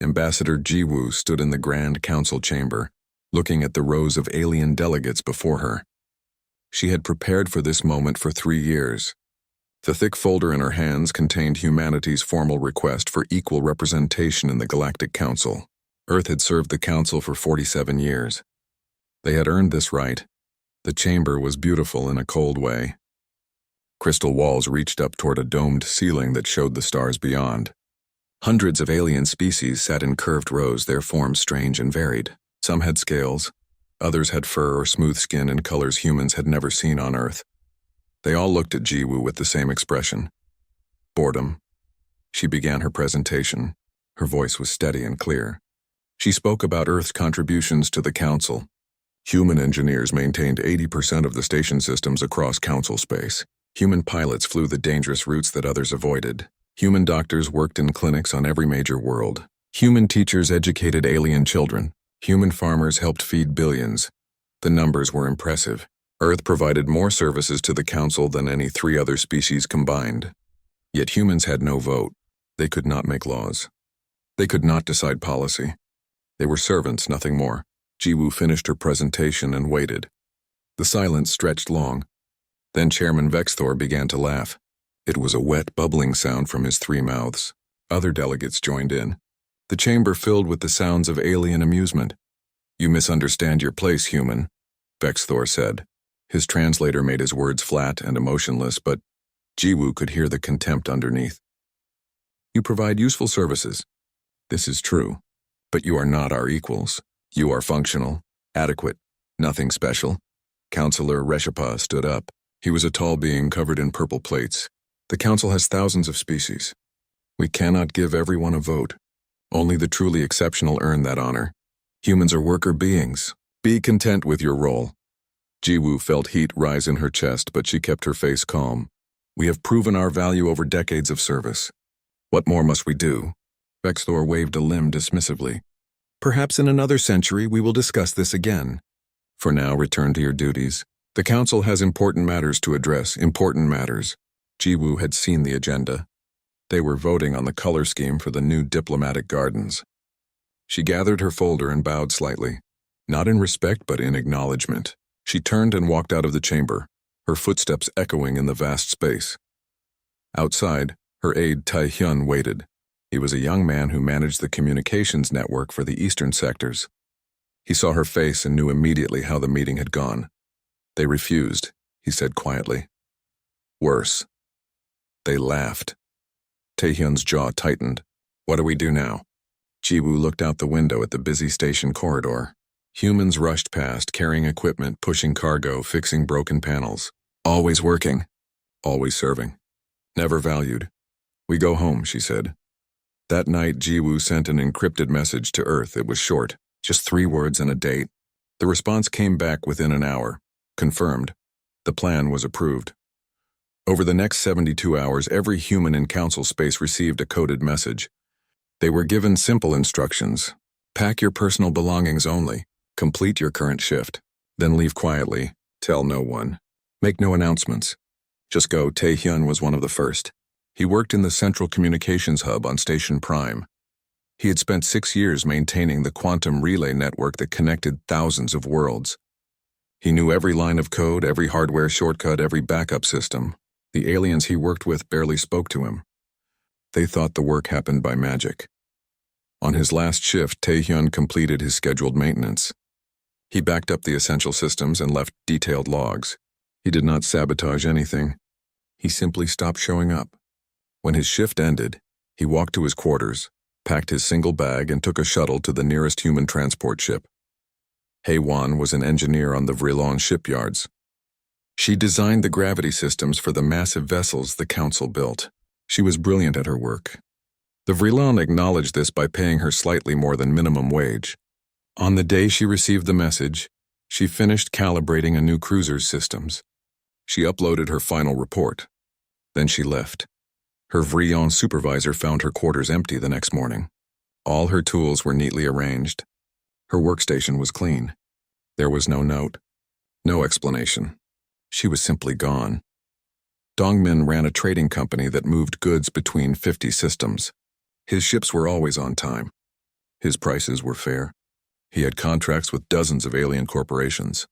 Ambassador Jiwoo stood in the Grand Council chamber, looking at the rows of alien delegates before her. She had prepared for this moment for 3 years. The thick folder in her hands contained humanity's formal request for equal representation in the Galactic Council. Earth had served the Council for 47 years. They had earned this right. The chamber was beautiful in a cold way. Crystal walls reached up toward a domed ceiling that showed the stars beyond. Hundreds of alien species sat in curved rows, their forms strange and varied. Some had scales, others had fur or smooth skin in colors humans had never seen on Earth. They all looked at Jiwoo with the same expression. Boredom. She began her presentation. Her voice was steady and clear. She spoke about Earth's contributions to the Council. Human engineers maintained 80% of the station systems across Council space. Human pilots flew the dangerous routes that others avoided. Human doctors worked in clinics on every major world. Human teachers educated alien children. Human farmers helped feed billions. The numbers were impressive. Earth provided more services to the Council than any 3 other species combined. Yet humans had no vote. They could not make laws. They could not decide policy. They were servants, nothing more. Jiwoo finished her presentation and waited. The silence stretched long. Then Chairman Vexthor began to laugh. It was a wet, bubbling sound from his 3 mouths. Other delegates joined in. The chamber filled with the sounds of alien amusement. "You misunderstand your place, human," Vexthor said. His translator made his words flat and emotionless, but Jiwoo could hear the contempt underneath. "You provide useful services. This is true. But you are not our equals. You are functional, adequate, nothing special." Councillor Reshipa stood up. He was a tall being covered in purple plates. "The Council has thousands of species. We cannot give everyone a vote. Only the truly exceptional earn that honor. Humans are worker beings. Be content with your role." Jiwoo felt heat rise in her chest, but she kept her face calm. "We have proven our value over decades of service. What more must we do?" Vexthor waved a limb dismissively. "Perhaps in another century we will discuss this again. For now, return to your duties. The Council has important matters to address, important matters." Jiwoo had seen the agenda. They were voting on the color scheme for the new diplomatic gardens. She gathered her folder and bowed slightly, not in respect but in acknowledgement. She turned and walked out of the chamber, her footsteps echoing in the vast space. Outside, her aide Tae-hyun waited. He was a young man who managed the communications network for the eastern sectors. He saw her face and knew immediately how the meeting had gone. "They refused," he said quietly. "Worse." They laughed. Tae-hyun's jaw tightened. "What do we do now?" Jiwoo looked out the window at the busy station corridor. Humans rushed past, carrying equipment, pushing cargo, fixing broken panels. Always working. Always serving. Never valued. "We go home," she said. That night, Jiwoo sent an encrypted message to Earth. It was short, just 3 words and a date. The response came back within an hour. Confirmed. The plan was approved. Over the next 72 hours, every human in Council space received a coded message. They were given simple instructions. Pack your personal belongings only. Complete your current shift. Then leave quietly. Tell no one. Make no announcements. Just go. Tae-hyun was one of the first. He worked in the Central Communications Hub on Station Prime. He had spent 6 years maintaining the quantum relay network that connected thousands of worlds. He knew every line of code, every hardware shortcut, every backup system. The aliens he worked with barely spoke to him. They thought the work happened by magic. On his last shift, Tae-hyun completed his scheduled maintenance. He backed up the essential systems and left detailed logs. He did not sabotage anything. He simply stopped showing up. When his shift ended, he walked to his quarters, packed his single bag, and took a shuttle to the nearest human transport ship. Hae-won was an engineer on the Vrilon shipyards. She designed the gravity systems for the massive vessels the Council built. She was brilliant at her work. The Vrilon acknowledged this by paying her slightly more than minimum wage. On the day she received the message, she finished calibrating a new cruiser's systems. She uploaded her final report. Then she left. Her Vrilon supervisor found her quarters empty the next morning. All her tools were neatly arranged. Her workstation was clean. There was no note, no explanation. She was simply gone. Dongmin ran a trading company that moved goods between 50 systems. His ships were always on time. His prices were fair. He had contracts with dozens of alien corporations.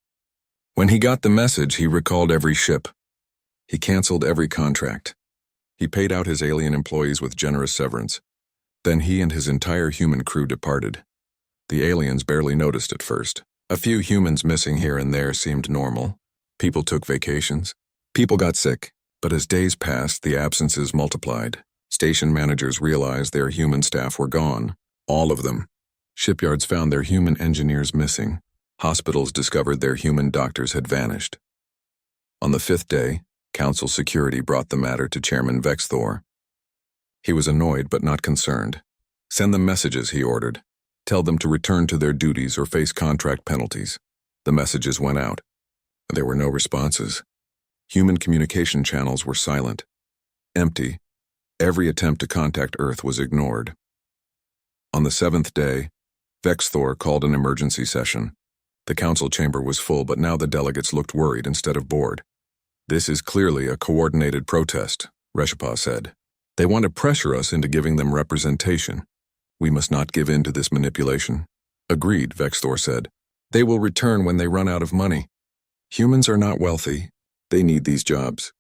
When he got the message, he recalled every ship. He canceled every contract. He paid out his alien employees with generous severance. Then he and his entire human crew departed. The aliens barely noticed at first. A few humans missing here and there seemed normal. People took vacations. People got sick. But as days passed, the absences multiplied. Station managers realized their human staff were gone. All of them. Shipyards found their human engineers missing. Hospitals discovered their human doctors had vanished. On the 5th day, Council Security brought the matter to Chairman Vexthor. He was annoyed but not concerned. Send them messages, he ordered. Tell them to return to their duties or face contract penalties. The messages went out. There were no responses. Human communication channels were silent. Empty. Every attempt to contact Earth was ignored. On the 7th day, Vexthor called an emergency session. The council chamber was full, but now the delegates looked worried instead of bored. This is clearly a coordinated protest, HFY said. They want to pressure us into giving them representation. We must not give in to this manipulation. Agreed, Vexthor said. They will return when they run out of money. Humans are not wealthy. They need these jobs.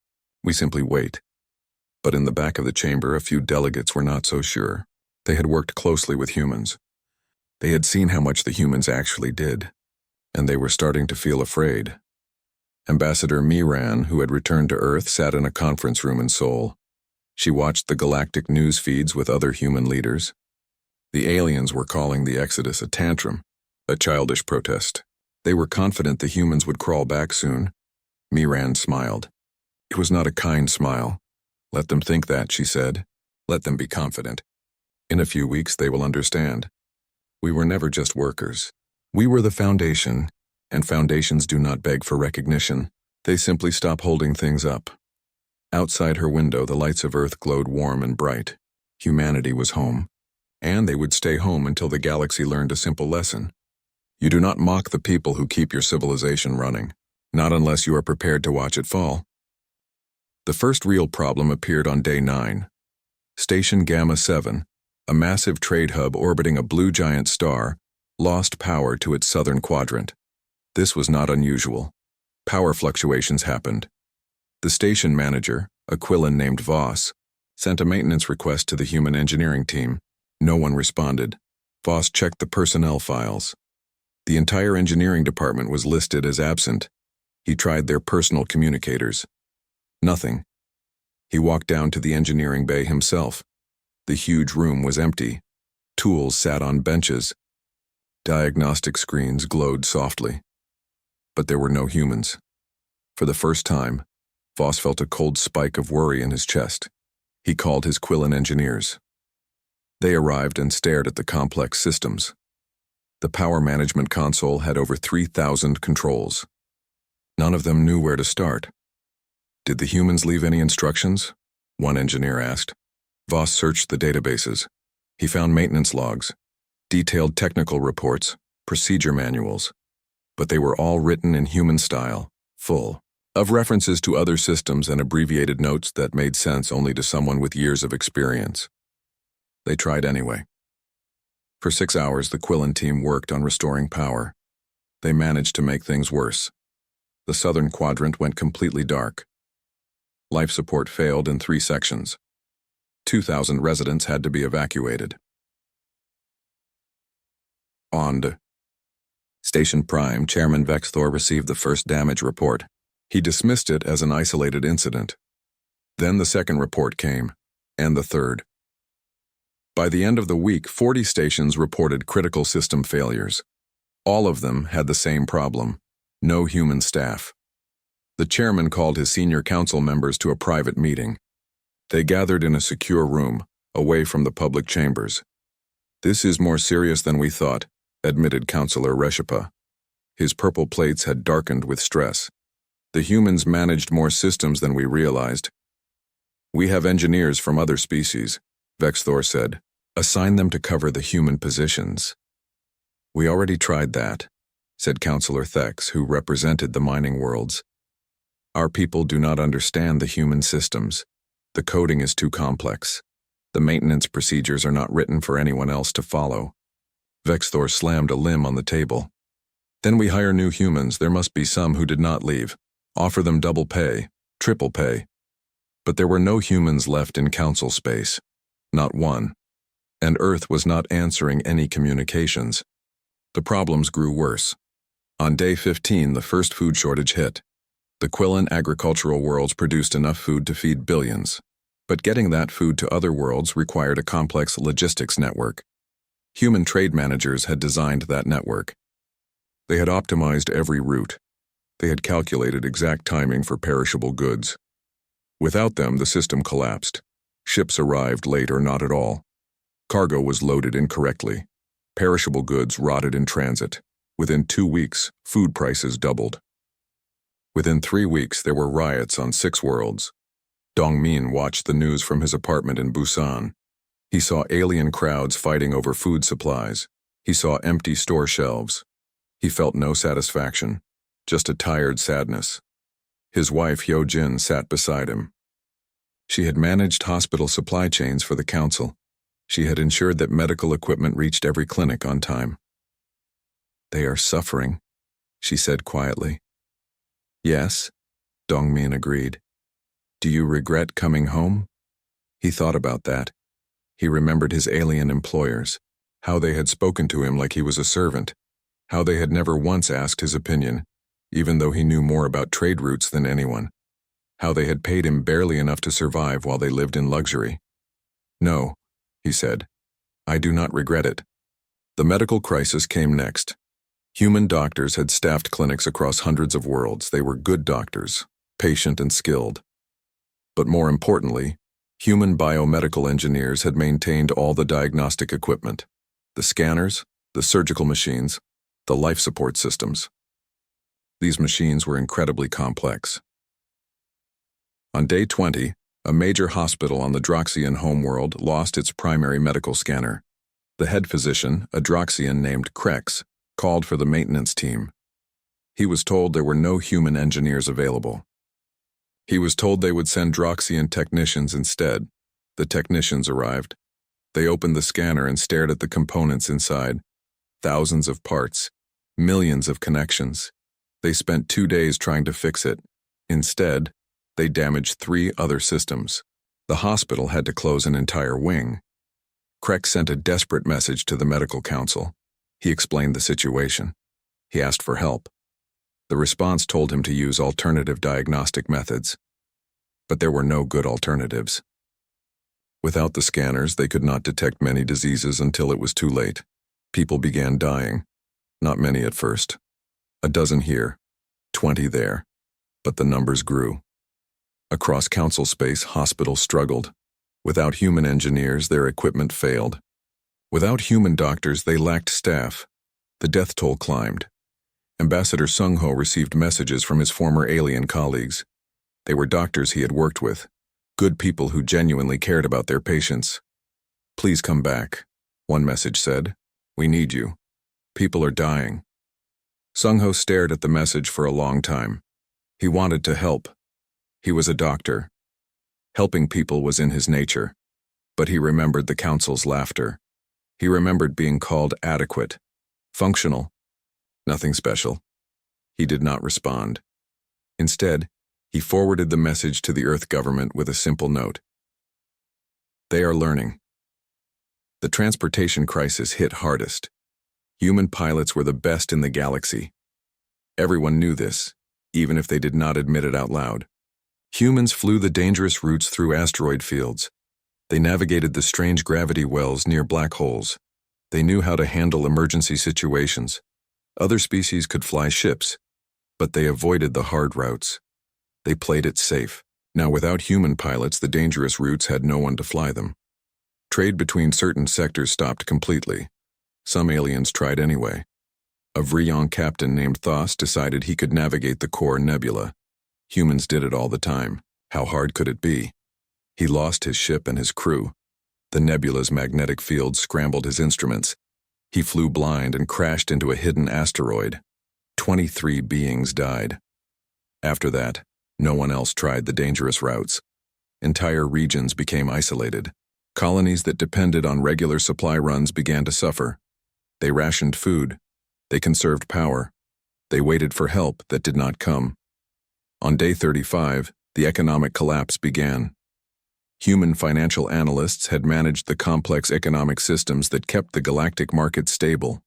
We simply wait. But in the back of the chamber, a few delegates were not so sure. They had worked closely with humans. They had seen how much the humans actually did, and they were starting to feel afraid. Ambassador Miran, who had returned to Earth, sat in a conference room in Seoul. She watched the galactic news feeds with other human leaders. The aliens were calling the Exodus a tantrum, a childish protest. They were confident the humans would crawl back soon. Miran smiled. It was not a kind smile. Let them think that, she said. Let them be confident. In a few weeks they will understand. We were never just workers. We were the foundation, and foundations do not beg for recognition. They simply stop holding things up. Outside her window, the lights of Earth glowed warm and bright. Humanity was home. And they would stay home until the galaxy learned a simple lesson. You do not mock the people who keep your civilization running, not unless you are prepared to watch it fall. The first real problem appeared on day 9. Station Gamma 7, a massive trade hub orbiting a blue giant star, lost power to its southern quadrant. This was not unusual. Power fluctuations happened. The station manager, a Quillan named Voss, sent a maintenance request to the human engineering team. No one responded. Voss checked the personnel files. The entire engineering department was listed as absent. He tried their personal communicators. Nothing. He walked down to the engineering bay himself. The huge room was empty. Tools sat on benches. Diagnostic screens glowed softly. But there were no humans. For the first time, Voss felt a cold spike of worry in his chest. He called his Quillan engineers. They arrived and stared at the complex systems. The power management console had over 3,000 controls. None of them knew where to start. Did the humans leave any instructions? One engineer asked. Voss searched the databases. He found maintenance logs, detailed technical reports, procedure manuals. But they were all written in human style, full of references to other systems and abbreviated notes that made sense only to someone with years of experience. They tried anyway. For 6 hours, the Quillan team worked on restoring power. They managed to make things worse. The southern quadrant went completely dark. Life support failed in 3 sections. 2,000 residents had to be evacuated. On Station Prime, Chairman Vexthor received the first damage report. He dismissed it as an isolated incident. Then the second report came, and the third. By the end of the week, 40 stations reported critical system failures. All of them had the same problem: no human staff. The chairman called his senior council members to a private meeting. They gathered in a secure room, away from the public chambers. This is more serious than we thought, admitted Councillor HFY. His purple plates had darkened with stress. The humans managed more systems than we realized. We have engineers from other species, Vexthor said. Assign them to cover the human positions. We already tried that, said Councillor Thex, who represented the mining worlds. Our people do not understand the human systems. The coding is too complex. The maintenance procedures are not written for anyone else to follow. Vexthor slammed a limb on the table. Then we hire new humans. There must be some who did not leave. Offer them double pay, triple pay. But there were no humans left in council space. Not one. And Earth was not answering any communications. The problems grew worse. On day 15, the first food shortage hit. The Quillan agricultural worlds produced enough food to feed billions. But getting that food to other worlds required a complex logistics network. Human trade managers had designed that network. They had optimized every route. They had calculated exact timing for perishable goods. Without them, the system collapsed. Ships arrived late or not at all. Cargo was loaded incorrectly. Perishable goods rotted in transit. Within 2 weeks, food prices doubled. Within 3 weeks, there were riots on 6 worlds. Dongmin watched the news from his apartment in Busan. He saw alien crowds fighting over food supplies. He saw empty store shelves. He felt no satisfaction, just a tired sadness. His wife, Hyojin, sat beside him. She had managed hospital supply chains for the council. She had ensured that medical equipment reached every clinic on time. "They are suffering," she said quietly. "Yes," Dongmin agreed. "Do you regret coming home?" He thought about that. He remembered his alien employers, how they had spoken to him like he was a servant, how they had never once asked his opinion, even though he knew more about trade routes than anyone, how they had paid him barely enough to survive while they lived in luxury. "No," he said, "I do not regret it." The medical crisis came next. Human doctors had staffed clinics across hundreds of worlds. They were good doctors, patient and skilled. But more importantly, human biomedical engineers had maintained all the diagnostic equipment, the scanners, the surgical machines, the life support systems. These machines were incredibly complex. On day 20, a major hospital on the Droxian homeworld lost its primary medical scanner. The head physician, a Droxian named Krex, called for the maintenance team. He was told there were no human engineers available. He was told they would send Droxian technicians instead. The technicians arrived. They opened the scanner and stared at the components inside. Thousands of parts, millions of connections. They spent 2 days trying to fix it. Instead, they damaged 3 other systems. The hospital had to close an entire wing. Krex sent a desperate message to the medical council. He explained the situation. He asked for help. The response told him to use alternative diagnostic methods. But there were no good alternatives. Without the scanners, they could not detect many diseases until it was too late. People began dying. Not many at first. 12 here, 20 there. But the numbers grew. Across council space, hospitals struggled. Without human engineers, their equipment failed. Without human doctors, they lacked staff. The death toll climbed. Ambassador Sung-ho received messages from his former alien colleagues. They were doctors he had worked with, good people who genuinely cared about their patients. "Please come back," one message said. "We need you. People are dying." Sung-ho stared at the message for a long time. He wanted to help. He was a doctor. Helping people was in his nature. But he remembered the council's laughter. He remembered being called adequate, functional, nothing special. He did not respond. Instead, he forwarded the message to the Earth government with a simple note. "They are learning." The transportation crisis hit hardest. Human pilots were the best in the galaxy. Everyone knew this, even if they did not admit it out loud. Humans flew the dangerous routes through asteroid fields. They navigated the strange gravity wells near black holes. They knew how to handle emergency situations. Other species could fly ships, but they avoided the hard routes. They played it safe. Now, without human pilots, the dangerous routes had no one to fly them. Trade between certain sectors stopped completely. Some aliens tried anyway. A Vrillon captain named Thos decided he could navigate the core nebula. Humans did it all the time. How hard could it be? He lost his ship and his crew. The nebula's magnetic field scrambled his instruments. He flew blind and crashed into a hidden asteroid. 23 beings died. After that, no one else tried the dangerous routes. Entire regions became isolated. Colonies that depended on regular supply runs began to suffer. They rationed food. They conserved power. They waited for help that did not come. On day 35, the economic collapse began. Human financial analysts had managed the complex economic systems that kept the galactic market stable.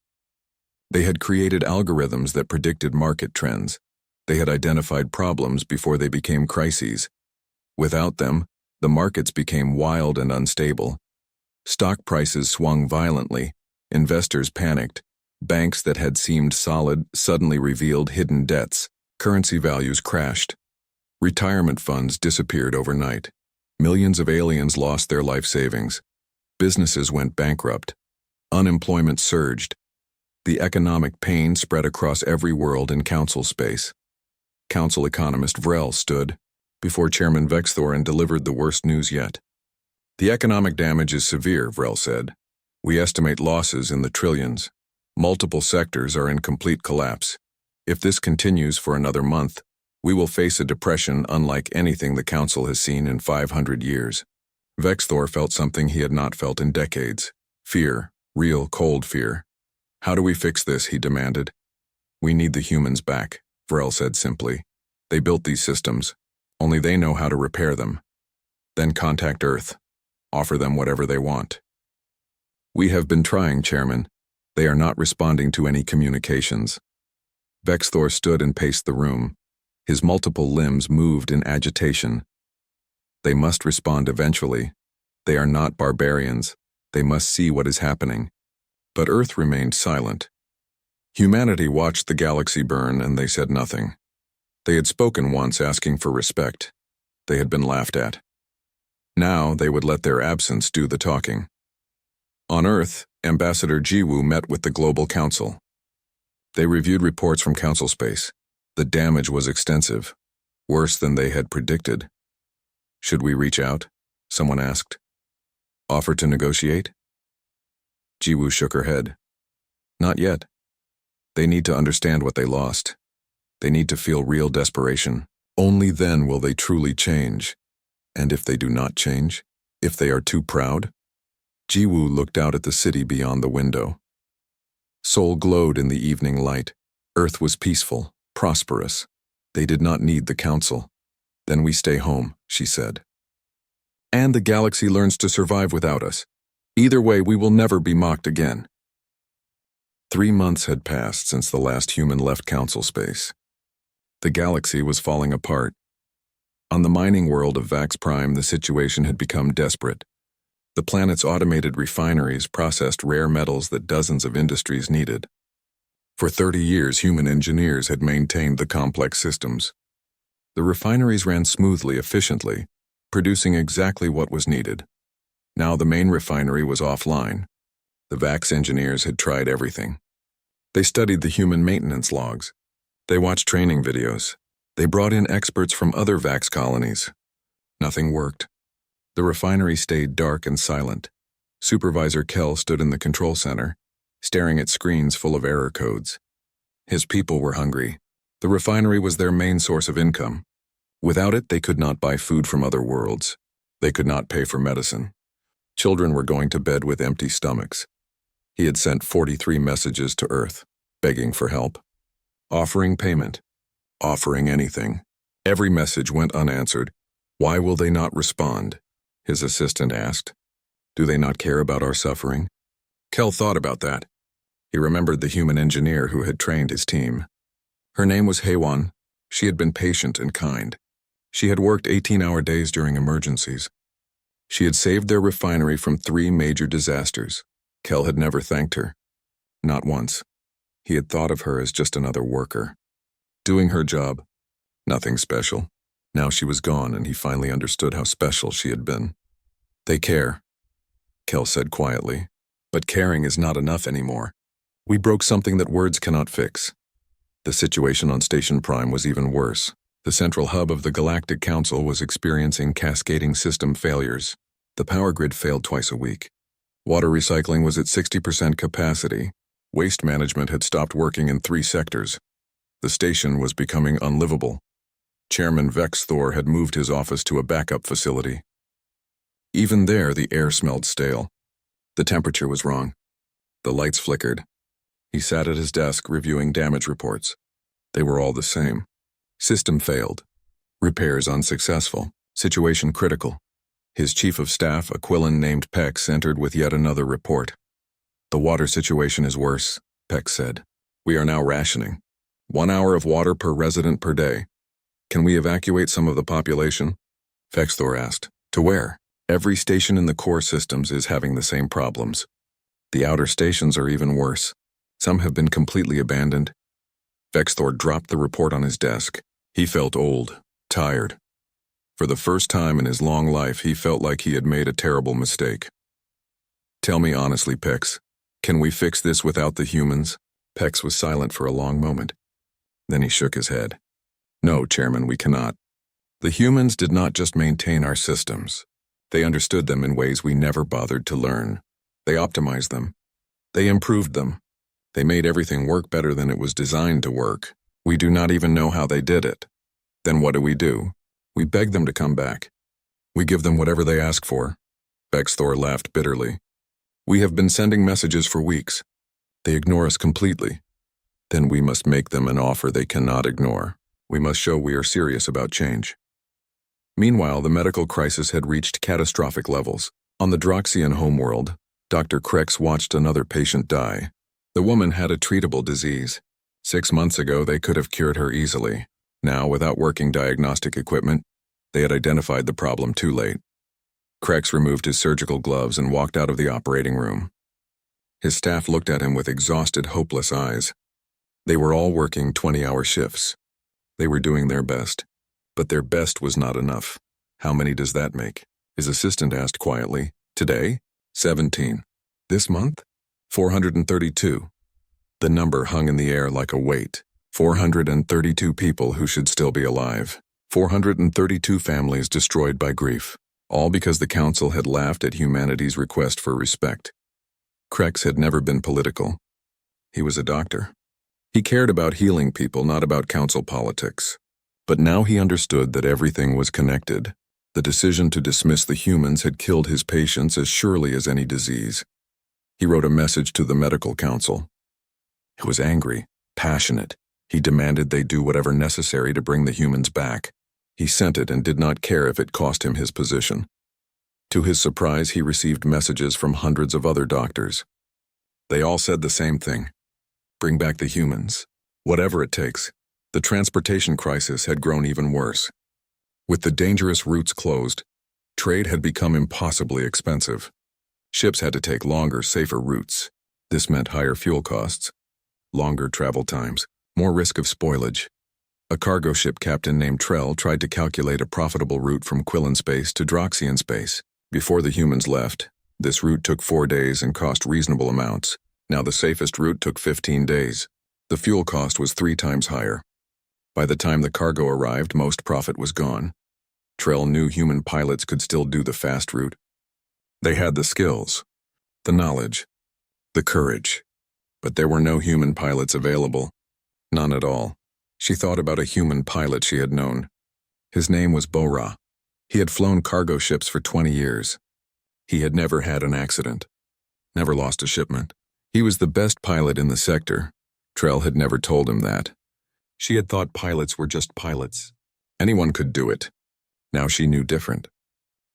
They had created algorithms that predicted market trends. They had identified problems before they became crises. Without them, the markets became wild and unstable. Stock prices swung violently. Investors panicked. Banks that had seemed solid suddenly revealed hidden debts. Currency values crashed. Retirement funds disappeared overnight. Millions of aliens lost their life savings. Businesses went bankrupt. Unemployment surged. The economic pain spread across every world in council space. Council economist Vrel stood before Chairman Vexthor and delivered the worst news yet. The economic damage is severe, Vrel said. We estimate losses in the trillions. Multiple sectors are in complete collapse. If this continues for another month, we will face a depression unlike anything the Council has seen in 500 years. Vexthor felt something he had not felt in decades. Fear, real cold fear. How do we fix this, he demanded. We need the humans back, Vrel said simply. They built these systems. Only they know how to repair them. Then contact Earth. Offer them whatever they want. We have been trying, Chairman. They are not responding to any communications. Vexthor stood and paced the room. His multiple limbs moved in agitation. They must respond eventually. They are not barbarians. They must see what is happening. But Earth remained silent. Humanity watched the galaxy burn and they said nothing. They had spoken once asking for respect. They had been laughed at. Now they would let their absence do the talking. On Earth, Ambassador Jiwoo met with the Global Council. They reviewed reports from Council space. The damage was extensive, worse than they had predicted. Should we reach out? Someone asked. Offer to negotiate? Jiwoo shook her head. Not yet. They need to understand what they lost. They need to feel real desperation. Only then will they truly change. And if they do not change? If they are too proud? Jiwoo looked out at the city beyond the window. Seoul glowed in the evening light. Earth was peaceful, prosperous. They did not need the council. Then we stay home, she said. And the galaxy learns to survive without us. Either way, we will never be mocked again. 3 months had passed since the last human left council space. The galaxy was falling apart. On the mining world of Vax Prime, the situation had become desperate. The planet's automated refineries processed rare metals that dozens of industries needed. For 30 years, human engineers had maintained the complex systems. The refineries ran smoothly, efficiently, producing exactly what was needed. Now the main refinery was offline. The Vax engineers had tried everything. They studied the human maintenance logs. They watched training videos. They brought in experts from other Vax colonies. Nothing worked. The refinery stayed dark and silent. Supervisor Kell stood in the control center, staring at screens full of error codes. His people were hungry. The refinery was their main source of income. Without it, they could not buy food from other worlds. They could not pay for medicine. Children were going to bed with empty stomachs. He had sent 43 messages to Earth, begging for help, offering payment, offering anything. Every message went unanswered. Why will they not respond? His assistant asked. Do they not care about our suffering? Kell thought about that. He remembered the human engineer who had trained his team. Her name was Haewon. She had been patient and kind. She had worked 18-hour days during emergencies. She had saved their refinery from 3 major disasters. Kell had never thanked her. Not once. He had thought of her as just another worker. Doing her job. Nothing special. Now she was gone and he finally understood how special she had been. They care, Kell said quietly. But caring is not enough anymore. We broke something that words cannot fix. The situation on Station Prime was even worse. The central hub of the Galactic Council was experiencing cascading system failures. The power grid failed twice a week. Water recycling was at 60% capacity. Waste management had stopped working in 3 sectors. The station was becoming unlivable. Chairman Vexthor had moved his office to a backup facility. Even there, the air smelled stale. The temperature was wrong. The lights flickered. He sat at his desk reviewing damage reports. They were all the same. System failed. Repairs unsuccessful. Situation critical. His chief of staff, a Quillan named Pex, entered with yet another report. The water situation is worse, Pex said. We are now rationing. 1 hour of water per resident per day. Can we evacuate some of the population? Fexthor asked. To where? Every station in the core systems is having the same problems. The outer stations are even worse. Some have been completely abandoned. Fexthor dropped the report on his desk. He felt old, tired. For the first time in his long life, he felt like he had made a terrible mistake. Tell me honestly, Pex, can we fix this without the humans? Pex was silent for a long moment. Then he shook his head. No, Chairman, we cannot. The humans did not just maintain our systems. They understood them in ways we never bothered to learn. They optimized them. They improved them. They made everything work better than it was designed to work. We do not even know how they did it. Then what do? We beg them to come back. We give them whatever they ask for. Fexthor laughed bitterly. We have been sending messages for weeks. They ignore us completely. Then we must make them an offer they cannot ignore. We must show we are serious about change. Meanwhile, the medical crisis had reached catastrophic levels. On the Droxian homeworld, Dr. Krex watched another patient die. The woman had a treatable disease. 6 months ago, they could have cured her easily. Now, without working diagnostic equipment, they had identified the problem too late. Krex removed his surgical gloves and walked out of the operating room. His staff looked at him with exhausted, hopeless eyes. They were all working 20-hour shifts. They were doing their best. But their best was not enough. How many does that make? His assistant asked quietly. Today? 17. This month? 432. The number hung in the air like a weight. 432 people who should still be alive. 432 families destroyed by grief. All because the Council had laughed at humanity's request for respect. Krex had never been political. He was a doctor. He cared about healing people, not about council politics. But now he understood that everything was connected. The decision to dismiss the humans had killed his patients as surely as any disease. He wrote a message to the medical council. He was angry, passionate. He demanded they do whatever necessary to bring the humans back. He sent it and did not care if it cost him his position. To his surprise, he received messages from hundreds of other doctors. They all said the same thing. Bring back the humans. Whatever it takes. The transportation crisis had grown even worse. With the dangerous routes closed, trade had become impossibly expensive. Ships had to take longer, safer routes. This meant higher fuel costs, longer travel times, more risk of spoilage. A cargo ship captain named Trell tried to calculate a profitable route from Quillan space to Droxian space. Before the humans left, this route took 4 days and cost reasonable amounts. Now the safest route took 15 days. The fuel cost was 3 times higher. By the time the cargo arrived, most profit was gone. Trell knew human pilots could still do the fast route. They had the skills, the knowledge, the courage. But there were no human pilots available. None at all. She thought about a human pilot she had known. His name was Bora. He had flown cargo ships for 20 years. He had never had an accident, never lost a shipment. He was the best pilot in the sector. Trell had never told him that. She had thought pilots were just pilots. Anyone could do it. Now she knew different.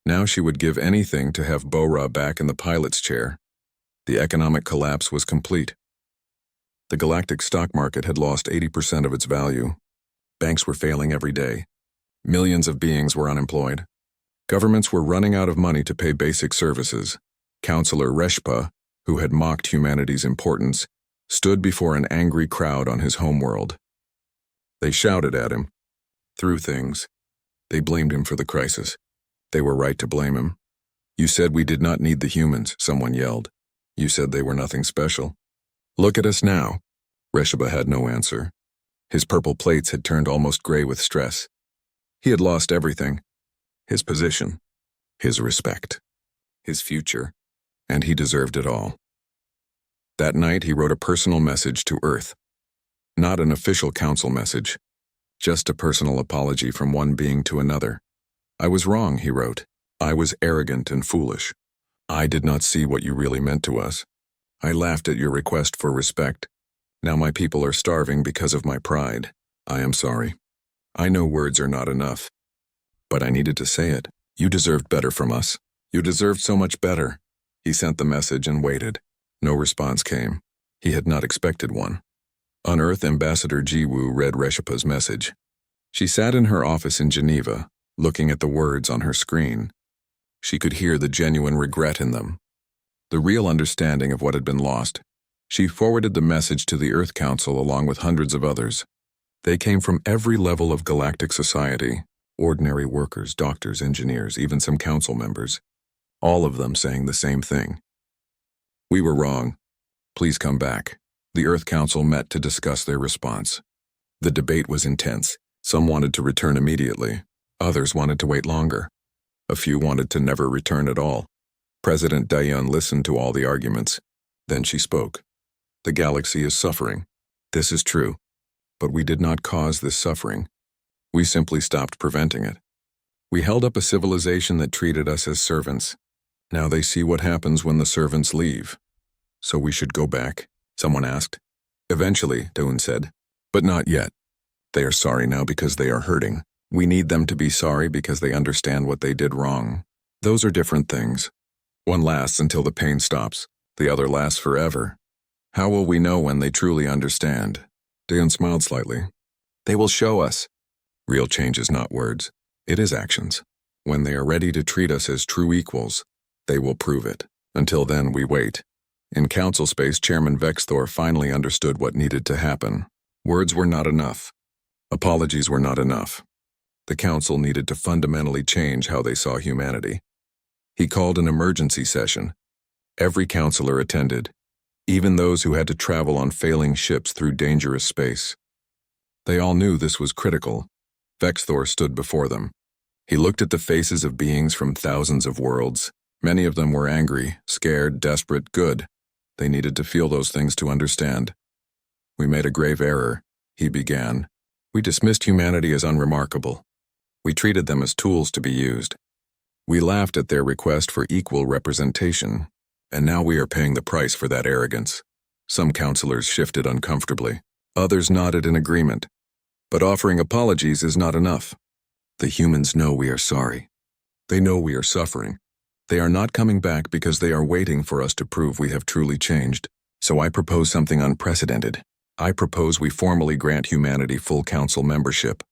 Now she would give anything to have Bora back in the pilot's chair. The economic collapse was complete. The galactic stock market had lost 80% of its value. Banks were failing every day. Millions of beings were unemployed. Governments were running out of money to pay basic services. Councillor Reshpa, who had mocked humanity's importance, stood before an angry crowd on his homeworld. They shouted at him, threw things. They blamed him for the crisis. They were right to blame him. You said we did not need the humans, someone yelled. You said they were nothing special. Look at us now. Reshba had no answer. His purple plates had turned almost gray with stress. He had lost everything. His position, his respect, his future, and he deserved it all. That night he wrote a personal message to Earth. Not an official council message, just a personal apology from one being to another. I was wrong, he wrote. I was arrogant and foolish. I did not see what you really meant to us. I laughed at your request for respect. Now my people are starving because of my pride. I am sorry. I know words are not enough. But I needed to say it. You deserved better from us. You deserved so much better. He sent the message and waited. No response came. He had not expected one. On Earth, Ambassador Jiwoo read Reshipa's message. She sat in her office in Geneva, looking at the words on her screen. She could hear the genuine regret in them, the real understanding of what had been lost. She forwarded the message to the Earth Council along with hundreds of others. They came from every level of galactic society, ordinary workers, doctors, engineers, even some council members, all of them saying the same thing. We were wrong. Please come back. The Earth Council met to discuss their response. The debate was intense. Some wanted to return immediately. Others wanted to wait longer. A few wanted to never return at all. President Daeun listened to all the arguments. Then she spoke. The galaxy is suffering. This is true. But we did not cause this suffering. We simply stopped preventing it. We held up a civilization that treated us as servants. Now they see what happens when the servants leave. So we should go back, someone asked. Eventually, Daeun said. But not yet. They are sorry now because they are hurting. We need them to be sorry because they understand what they did wrong. Those are different things. One lasts until the pain stops. The other lasts forever. How will we know when they truly understand? Daeun smiled slightly. They will show us. Real change is not words. It is actions. When they are ready to treat us as true equals, they will prove it. Until then, we wait. In Council Space, Chairman Vexthor finally understood what needed to happen. Words were not enough. Apologies were not enough. The Council needed to fundamentally change how they saw humanity. He called an emergency session. Every counselor attended, even those who had to travel on failing ships through dangerous space. They all knew this was critical. Vexthor stood before them. He looked at the faces of beings from thousands of worlds. Many of them were angry, scared, desperate, good. They needed to feel those things to understand. We made a grave error, he began. We dismissed humanity as unremarkable. We treated them as tools to be used. We laughed at their request for equal representation, and now we are paying the price for that arrogance. Some counselors shifted uncomfortably. Others nodded in agreement. But offering apologies is not enough. The humans know we are sorry. They know we are suffering. They are not coming back because they are waiting for us to prove we have truly changed. So I propose something unprecedented. I propose we formally grant humanity full council membership,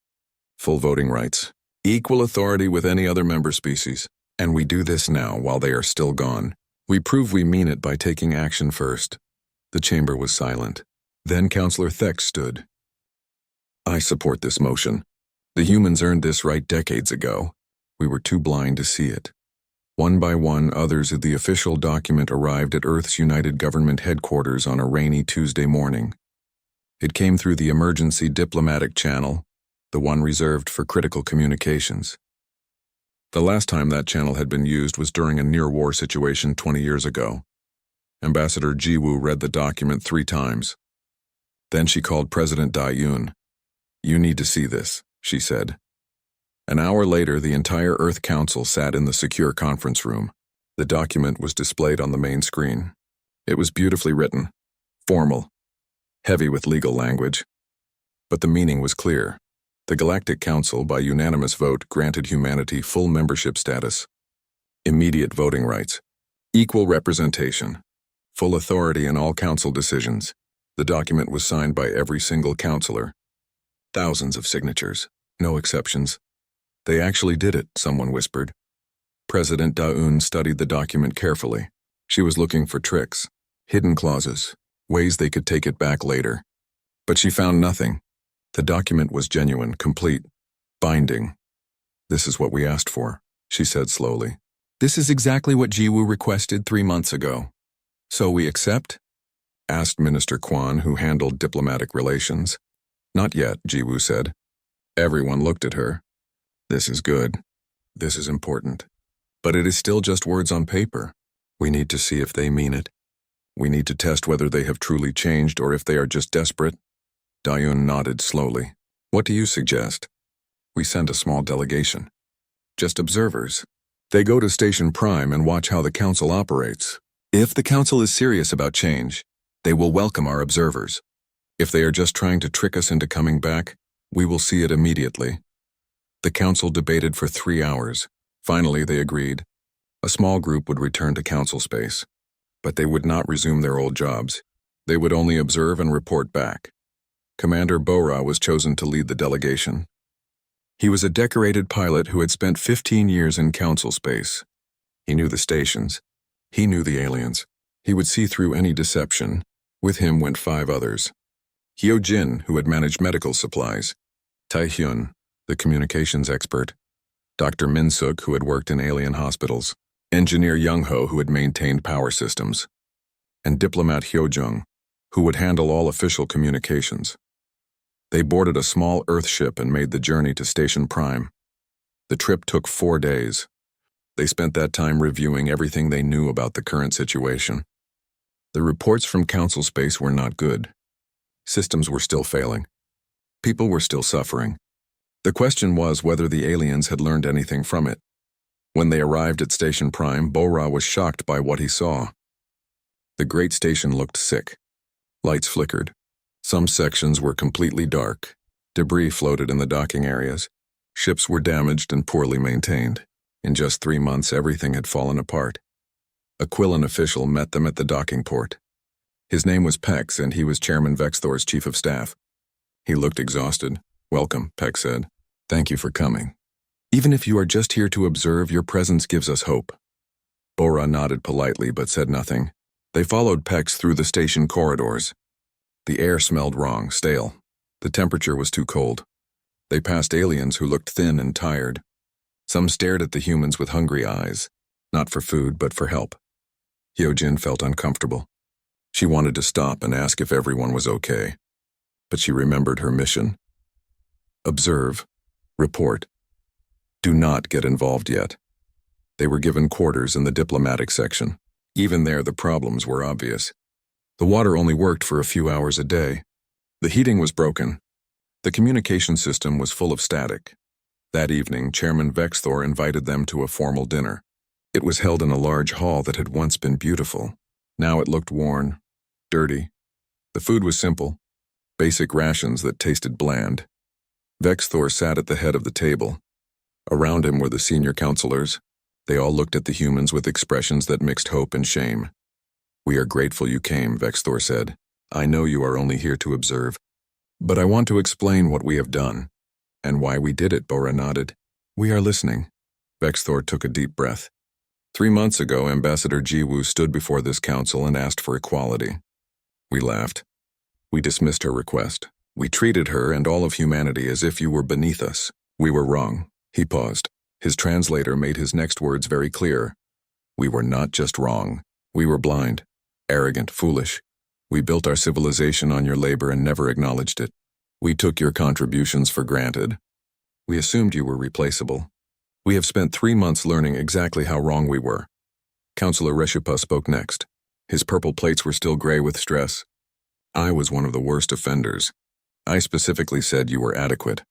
full voting rights, equal authority with any other member species. And we do this now while they are still gone. We prove we mean it by taking action first. The chamber was silent. Then Councillor Thex stood. I support this motion. The humans earned this right decades ago. We were too blind to see it. One by one, others of the official document arrived at Earth's United Government headquarters on a rainy Tuesday morning. It came through the emergency diplomatic channel, the one reserved for critical communications. The last time that channel had been used was during a near-war situation 20 years ago. Ambassador Jiwoo read the document 3 times. Then she called President Daeun. You need to see this, she said. An hour later, the entire Earth Council sat in the secure conference room. The document was displayed on the main screen. It was beautifully written, formal, heavy with legal language. But the meaning was clear. The Galactic Council, by unanimous vote, granted humanity full membership status, immediate voting rights, equal representation, full authority in all council decisions. The document was signed by every single counselor. Thousands of signatures, no exceptions. They actually did it, someone whispered. President Daeun studied the document carefully. She was looking for tricks, hidden clauses, ways they could take it back later. But she found nothing. The document was genuine, complete, binding. This is what we asked for, she said slowly. This is exactly what Jiwoo requested 3 months ago. So we accept? Asked Minister Kwan, who handled diplomatic relations. Not yet, Jiwoo said. Everyone looked at her. This is good. This is important. But it is still just words on paper. We need to see if they mean it. We need to test whether they have truly changed or if they are just desperate. Daeun nodded slowly. What do you suggest? We send a small delegation. Just observers. They go to Station Prime and watch how the Council operates. If the Council is serious about change, they will welcome our observers. If they are just trying to trick us into coming back, we will see it immediately. The council debated for 3 hours. Finally, they agreed. A small group would return to council space, but they would not resume their old jobs. They would only observe and report back. Commander Bora was chosen to lead the delegation. He was a decorated pilot who had spent 15 years in council space. He knew the stations. He knew the aliens. He would see through any deception. With him went 5 others. Hyo Jin, who had managed medical supplies. Tai Hyun, the communications expert. Dr. Min Suk, who had worked in alien hospitals. Engineer Young Ho, who had maintained power systems. And diplomat Hyo Jung, who would handle all official communications. They boarded a small Earth ship and made the journey to Station Prime. The trip took 4 days. They spent that time reviewing everything they knew about the current situation. The reports from council space were not good. Systems were still failing. People were still suffering. The question was whether the aliens had learned anything from it. When they arrived at Station Prime, Bora was shocked by what he saw. The great station looked sick. Lights flickered. Some sections were completely dark. Debris floated in the docking areas. Ships were damaged and poorly maintained. In just 3 months, everything had fallen apart. A Quillen official met them at the docking port. His name was Pex, and he was Chairman Vexthor's chief of staff. He looked exhausted. "Welcome," Pex said. "Thank you for coming. Even if you are just here to observe, your presence gives us hope." Bora nodded politely but said nothing. They followed Pex through the station corridors. The air smelled wrong, stale. The temperature was too cold. They passed aliens who looked thin and tired. Some stared at the humans with hungry eyes, not for food but for help. Hyojin felt uncomfortable. She wanted to stop and ask if everyone was okay, but she remembered her mission. Observe. Report. Do not get involved yet. They were given quarters in the diplomatic section. Even there, the problems were obvious. The water only worked for a few hours a day. The heating was broken. The communication system was full of static. That evening, Chairman Vexthor invited them to a formal dinner. It was held in a large hall that had once been beautiful. Now it looked worn, dirty. The food was simple, basic rations that tasted bland. Vexthor sat at the head of the table. Around him were the senior counselors. They all looked at the humans with expressions that mixed hope and shame. "We are grateful you came," Vexthor said. "I know you are only here to observe, but I want to explain what we have done." "And why we did it," Bora nodded. "We are listening." Vexthor took a deep breath. 3 months ago, Ambassador Jiwoo stood before this council and asked for equality. We laughed. We dismissed her request. We treated her and all of humanity as if you were beneath us. We were wrong. He paused. His translator made his next words very clear. We were not just wrong. We were blind, arrogant, foolish. We built our civilization on your labor and never acknowledged it. We took your contributions for granted. We assumed you were replaceable. We have spent 3 months learning exactly how wrong we were. Councillor Reshipa spoke next. His purple plates were still gray with stress. I was one of the worst offenders. I specifically said you were adequate.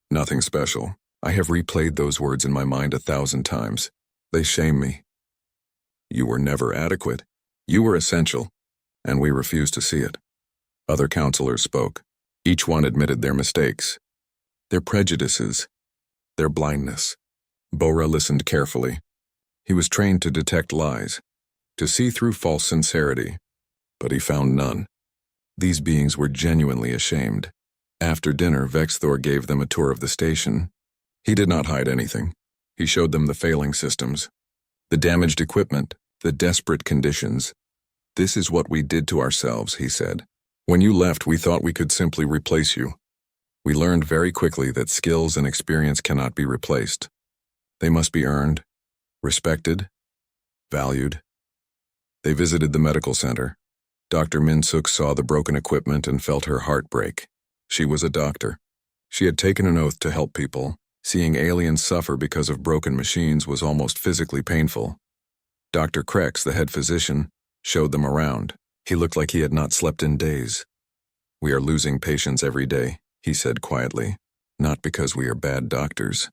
Nothing special. I have replayed those words in my mind 1,000 times. They shame me. You were never adequate. You were essential, and we refused to see it. Other councillors spoke. Each one admitted their mistakes, their prejudices, their blindness. Bora listened carefully. He was trained to detect lies, to see through false sincerity, but he found none. These beings were genuinely ashamed. After dinner, Vexthor gave them a tour of the station. He did not hide anything. He showed them the failing systems, the damaged equipment, the desperate conditions. "This is what we did to ourselves," he said. "When you left, we thought we could simply replace you. We learned very quickly that skills and experience cannot be replaced. They must be earned, respected, valued." They visited the medical center. Dr. Min Suk saw the broken equipment and felt her heart break. She was a doctor. She had taken an oath to help people. Seeing aliens suffer because of broken machines was almost physically painful. Dr. Krex, the head physician, showed them around. He looked like he had not slept in days. "We are losing patients every day," he said quietly. "Not because we are bad doctors,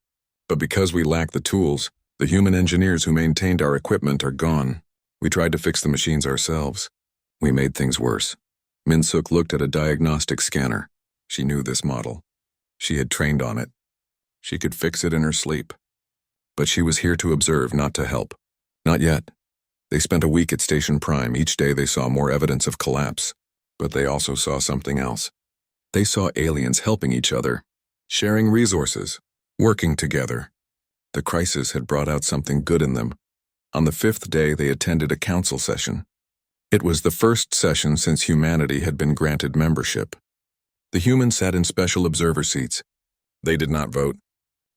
but because we lack the tools. The human engineers who maintained our equipment are gone. We tried to fix the machines ourselves. We made things worse. Minsuk looked at a diagnostic scanner. She knew this model. She had trained on it. She could fix it in her sleep. But she was here to observe, not to help. Not yet. They spent a week at Station Prime. Each day they saw more evidence of collapse. But they also saw something else. They saw aliens helping each other, sharing resources, working together. The crisis had brought out something good in them. On the 5th day, they attended a council session. It was the first session since humanity had been granted membership. The humans sat in special observer seats. They did not vote.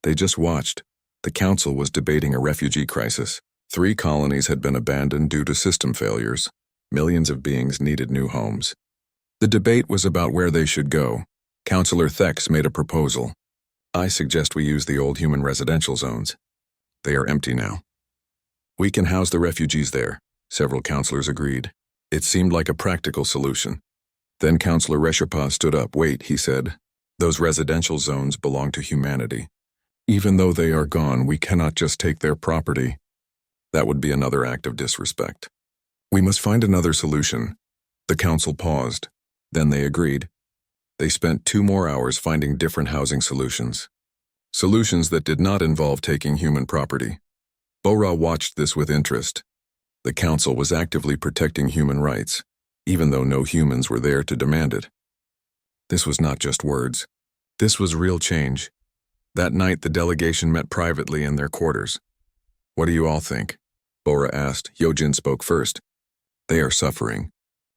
They just watched. The council was debating a refugee crisis. 3 colonies had been abandoned due to system failures. Millions of beings needed new homes. The debate was about where they should go. Councillor Thex made a proposal. I suggest we use the old human residential zones. They are empty now. We can house the refugees there, several councillors agreed. It seemed like a practical solution. Then Councillor Resherpa stood up. Wait, he said. Those residential zones belong to humanity. Even though they are gone, we cannot just take their property. That would be another act of disrespect. We must find another solution. The council paused. Then they agreed. They spent 2 more hours finding different housing solutions. Solutions that did not involve taking human property. Bora watched this with interest. The council was actively protecting human rights, even though no humans were there to demand it. This was not just words. This was real change. That night, the delegation met privately in their quarters. What do you all think? Bora asked. Yojin spoke first. They are suffering.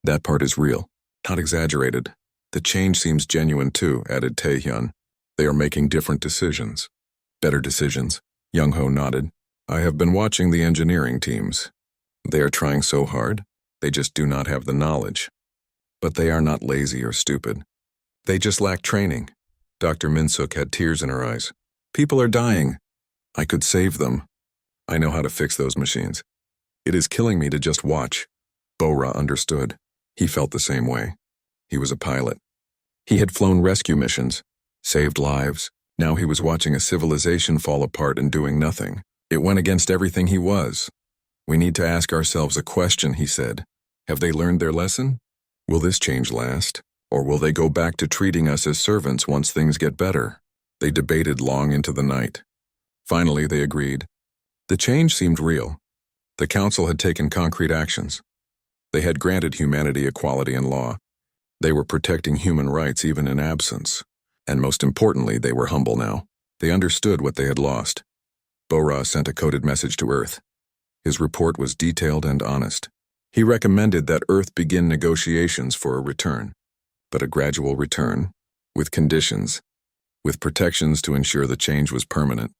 That part is real. Not exaggerated. The change seems genuine too, added Taehyun. They are making different decisions. Better decisions. Young-ho nodded. I have been watching the engineering teams. They are trying so hard. They just do not have the knowledge. But they are not lazy or stupid. They just lack training. Dr. Minsuk had tears in her eyes. People are dying. I could save them. I know how to fix those machines. It is killing me to just watch. Bora understood. He felt the same way. He was a pilot. He had flown rescue missions, saved lives. Now he was watching a civilization fall apart and doing nothing. It went against everything he was. We need to ask ourselves a question, he said. Have they learned their lesson? Will this change last? Or will they go back to treating us as servants once things get better? They debated long into the night. Finally, they agreed. The change seemed real. The council had taken concrete actions. They had granted humanity equality in law. They were protecting human rights even in absence. And most importantly, they were humble now. They understood what they had lost. Bora sent a coded message to Earth. His report was detailed and honest. He recommended that Earth begin negotiations for a return, but a gradual return, with conditions, with protections to ensure the change was permanent.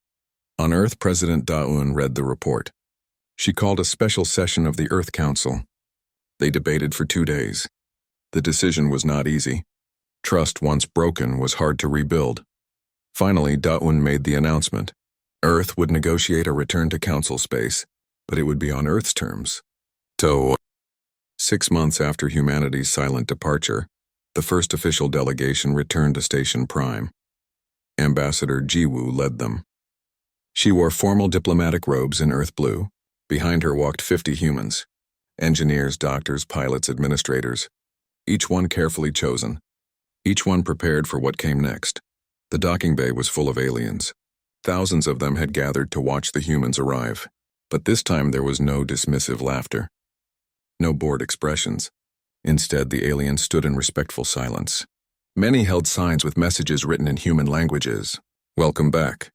On Earth, President Da-un read the report. She called a special session of the Earth Council. They debated for 2 days. The decision was not easy. Trust once broken was hard to rebuild. Finally, Da-un made the announcement. Earth would negotiate a return to Council space, but it would be on Earth's terms. 6 months after humanity's silent departure, the first official delegation returned to Station Prime. Ambassador Jiwoo led them. She wore formal diplomatic robes in Earth blue. Behind her walked 50 humans. Engineers, doctors, pilots, administrators. Each one carefully chosen. Each one prepared for what came next. The docking bay was full of aliens. Thousands of them had gathered to watch the humans arrive. But this time there was no dismissive laughter. No bored expressions. Instead, the aliens stood in respectful silence. Many held signs with messages written in human languages. Welcome back.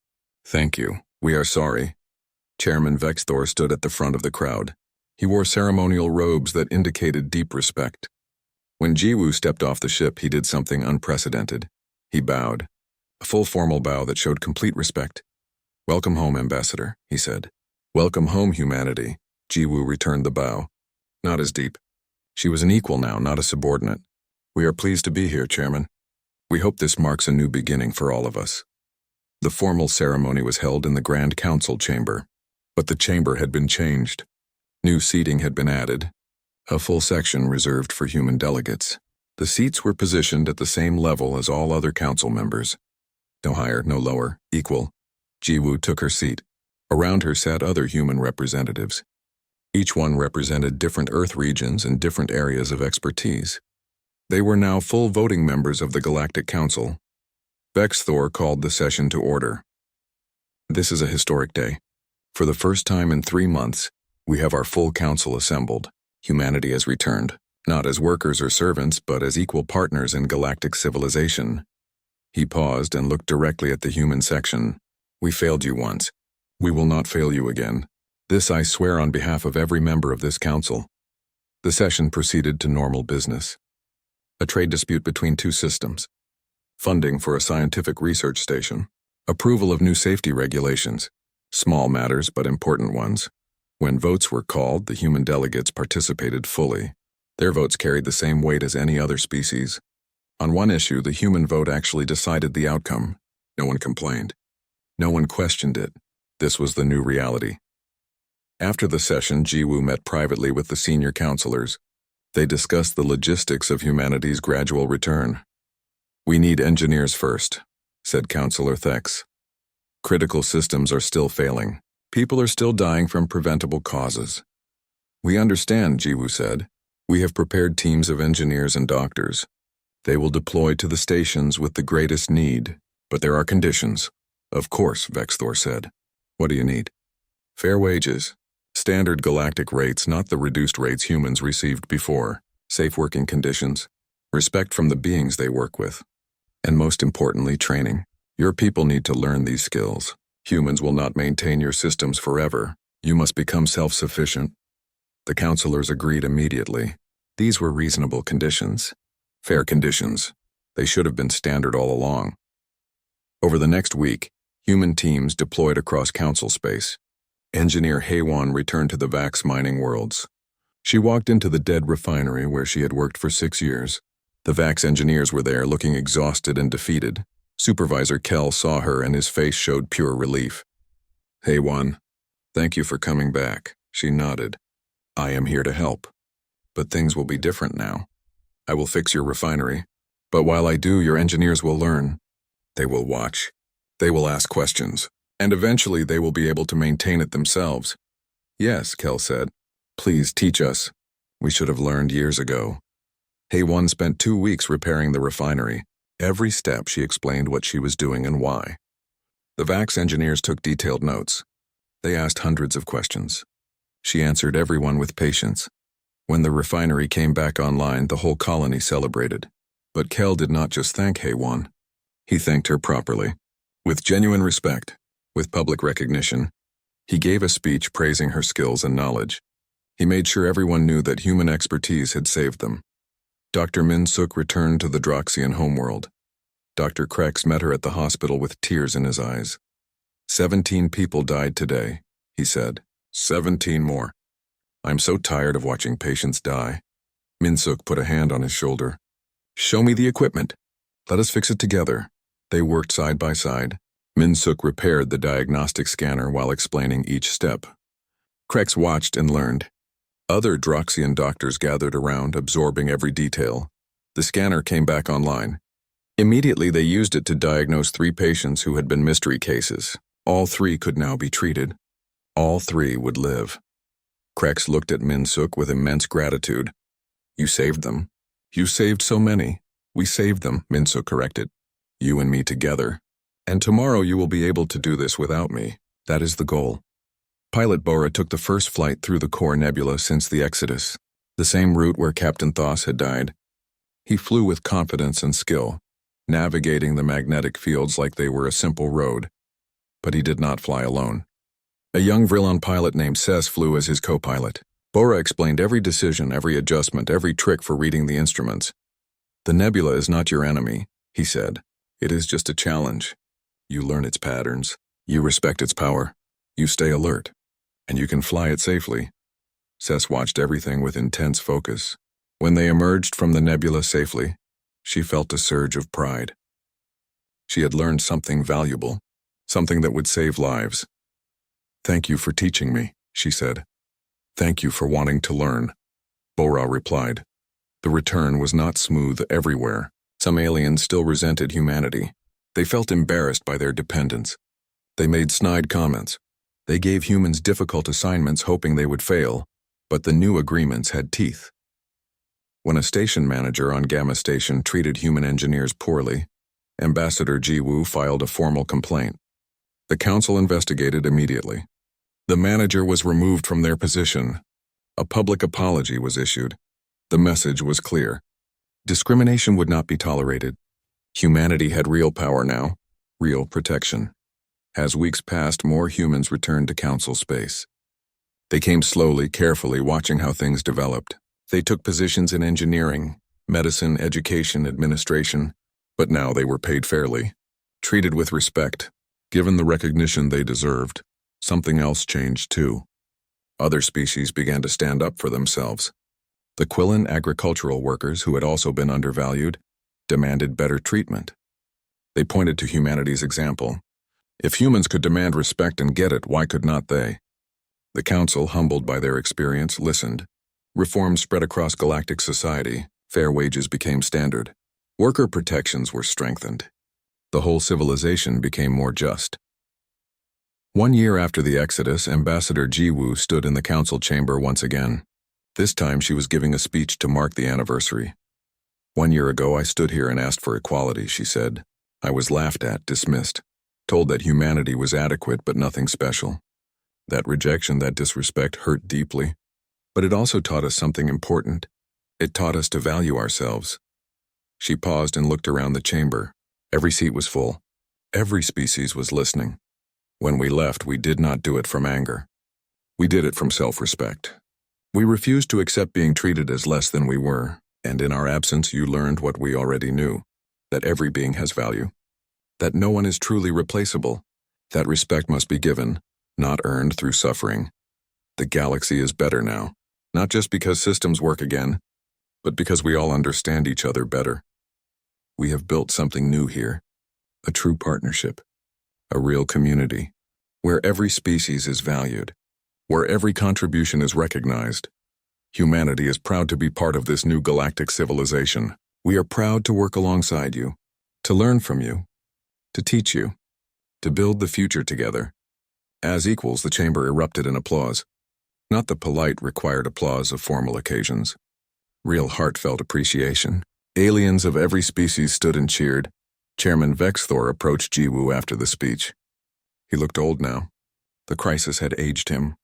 Thank you. We are sorry. Chairman Vexthor stood at the front of the crowd. He wore ceremonial robes that indicated deep respect. When Jiwoo stepped off the ship, he did something unprecedented. He bowed. A full formal bow that showed complete respect. Welcome home, Ambassador, he said. Welcome home, humanity. Jiwoo returned the bow. Not as deep. She was an equal now, not a subordinate. We are pleased to be here, Chairman. We hope this marks a new beginning for all of us. The formal ceremony was held in the Grand Council chamber. But the chamber had been changed. New seating had been added. A full section reserved for human delegates. The seats were positioned at the same level as all other council members. No higher, no lower, equal. Jiwoo took her seat. Around her sat other human representatives. Each one represented different Earth regions and different areas of expertise. They were now full voting members of the Galactic Council. Vexthor called the session to order. This is a historic day. For the first time in 3 months, we have our full council assembled. Humanity has returned, not as workers or servants, but as equal partners in galactic civilization. He paused and looked directly at the human section. We failed you once. We will not fail you again. This I swear on behalf of every member of this council. The session proceeded to normal business. A trade dispute between 2 systems. Funding for a scientific research station. Approval of new safety regulations. Small matters, but important ones. When votes were called, the human delegates participated fully. Their votes carried the same weight as any other species. On one issue, the human vote actually decided the outcome. No one complained. No one questioned it. This was the new reality. After the session, Jiwoo met privately with the senior counselors. They discussed the logistics of humanity's gradual return. We need engineers first, said Counselor Thex. Critical systems are still failing. People are still dying from preventable causes. We understand, Jiwoo said. We have prepared teams of engineers and doctors. They will deploy to the stations with the greatest need, but there are conditions. Of course, Vexthor said. What do you need? Fair wages. Standard galactic rates, not the reduced rates humans received before. Safe working conditions. Respect from the beings they work with. And most importantly, training. Your people need to learn these skills. Humans will not maintain your systems forever. You must become self-sufficient. The counselors agreed immediately. These were reasonable conditions. Fair conditions. They should have been standard all along. Over the next week, human teams deployed across council space. Engineer Haewon returned to the Vax mining worlds. She walked into the dead refinery where she had worked for 6 years. The Vax engineers were there, looking exhausted and defeated. Supervisor Kel saw her and his face showed pure relief. Haewon, thank you for coming back, she nodded. I am here to help. But things will be different now. I will fix your refinery. But while I do, your engineers will learn. They will watch. They will ask questions. And eventually they will be able to maintain it themselves. Yes, Kel said. Please teach us. We should have learned years ago. Haewon spent 2 weeks repairing the refinery. Every step she explained what she was doing and why. The Vax engineers took detailed notes. They asked hundreds of questions. She answered everyone with patience. When the refinery came back online, the whole colony celebrated. But Kel did not just thank Haewon. He thanked her properly. With genuine respect, with public recognition, he gave a speech praising her skills and knowledge. He made sure everyone knew that human expertise had saved them. Dr. Min-suk returned to the Droxian homeworld. Dr. Krex met her at the hospital with tears in his eyes. 17 people died today, he said. 17 more. I'm so tired of watching patients die. Min-suk put a hand on his shoulder. Show me the equipment. Let us fix it together. They worked side by side. Min-suk repaired the diagnostic scanner while explaining each step. Krex watched and learned. Other Droxian doctors gathered around, absorbing every detail. The scanner came back online. Immediately they used it to diagnose 3 patients who had been mystery cases. All 3 could now be treated. All 3 would live. Krex looked at Min-suk with immense gratitude. You saved them. You saved so many. We saved them, Min-suk corrected. You and me together. And tomorrow you will be able to do this without me. That is the goal. Pilot Bora took the first flight through the core nebula since the Exodus, the same route where Captain Thos had died. He flew with confidence and skill, navigating the magnetic fields like they were a simple road. But he did not fly alone. A young Vrillon pilot named Ses flew as his co-pilot. Bora explained every decision, every adjustment, every trick for reading the instruments. The nebula is not your enemy, he said. It is just a challenge. You learn its patterns. You respect its power. You stay alert. And you can fly it safely. Ses watched everything with intense focus. When they emerged from the nebula safely, she felt a surge of pride. She had learned something valuable, something that would save lives. Thank you for teaching me, she said. Thank you for wanting to learn, Bora replied. The return was not smooth everywhere. Some aliens still resented humanity. They felt embarrassed by their dependence. They made snide comments. They gave humans difficult assignments hoping they would fail, but the new agreements had teeth. When a station manager on Gamma Station treated human engineers poorly, Ambassador Jiwoo filed a formal complaint. The council investigated immediately. The manager was removed from their position. A public apology was issued. The message was clear. Discrimination would not be tolerated. Humanity had real power now, real protection. As weeks passed, more humans returned to council space. They came slowly, carefully, watching how things developed. They took positions in engineering, medicine, education, administration, but now they were paid fairly, treated with respect, given the recognition they deserved. Something else changed too. Other species began to stand up for themselves. The Quillan agricultural workers, who had also been undervalued, demanded better treatment. They pointed to humanity's example. If humans could demand respect and get it, why could not they? The council, humbled by their experience, listened. Reforms spread across galactic society. Fair wages became standard. Worker protections were strengthened. The whole civilization became more just. 1 year after the Exodus, Ambassador Jiwoo stood in the council chamber once again. This time she was giving a speech to mark the anniversary. 1 year ago I stood here and asked for equality, she said. I was laughed at, dismissed, told that humanity was adequate but nothing special. That rejection, that disrespect hurt deeply. But it also taught us something important. It taught us to value ourselves. She paused and looked around the chamber. Every seat was full. Every species was listening. When we left, we did not do it from anger. We did it from self-respect. We refused to accept being treated as less than we were, and in our absence you learned what we already knew, that every being has value, that no one is truly replaceable, that respect must be given, not earned through suffering. The galaxy is better now, not just because systems work again, but because we all understand each other better. We have built something new here, a true partnership, a real community, where every species is valued, where every contribution is recognized. Humanity is proud to be part of this new galactic civilization. We are proud to work alongside you, to learn from you, to teach you, to build the future together. As equals, the chamber erupted in applause. Not the polite, required applause of formal occasions. Real heartfelt appreciation. Aliens of every species stood and cheered. Chairman Vexthor approached Jiwoo after the speech. He looked old now. The crisis had aged him,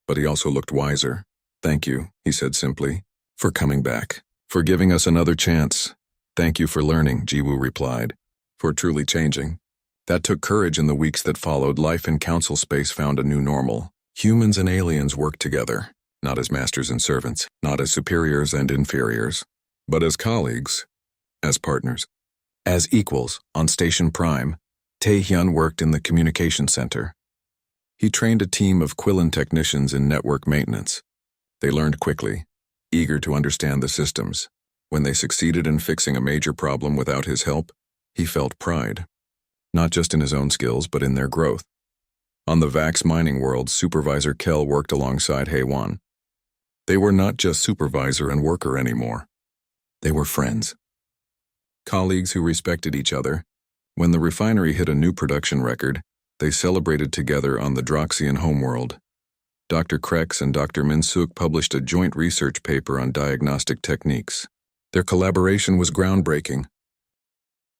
but he also looked wiser. Thank you, he said simply, for coming back, for giving us another chance. Thank you for learning, Jiwoo replied, for truly changing. That took courage. In the weeks that followed, life in council space found a new normal. Humans and aliens worked together, not as masters and servants, not as superiors and inferiors, but as colleagues, as partners. As equals, on Station Prime, Taehyun worked in the communication center. He trained a team of Quillan technicians in network maintenance. They learned quickly, eager to understand the systems. When they succeeded in fixing a major problem without his help, he felt pride, not just in his own skills, but in their growth. On the Vax mining world, Supervisor Kel worked alongside Haewon. They were not just supervisor and worker anymore. They were friends. Colleagues who respected each other. When the refinery hit a new production record, they celebrated together on the Droxian homeworld. Dr. Krex and Dr. Minsuk published a joint research paper on diagnostic techniques. Their collaboration was groundbreaking.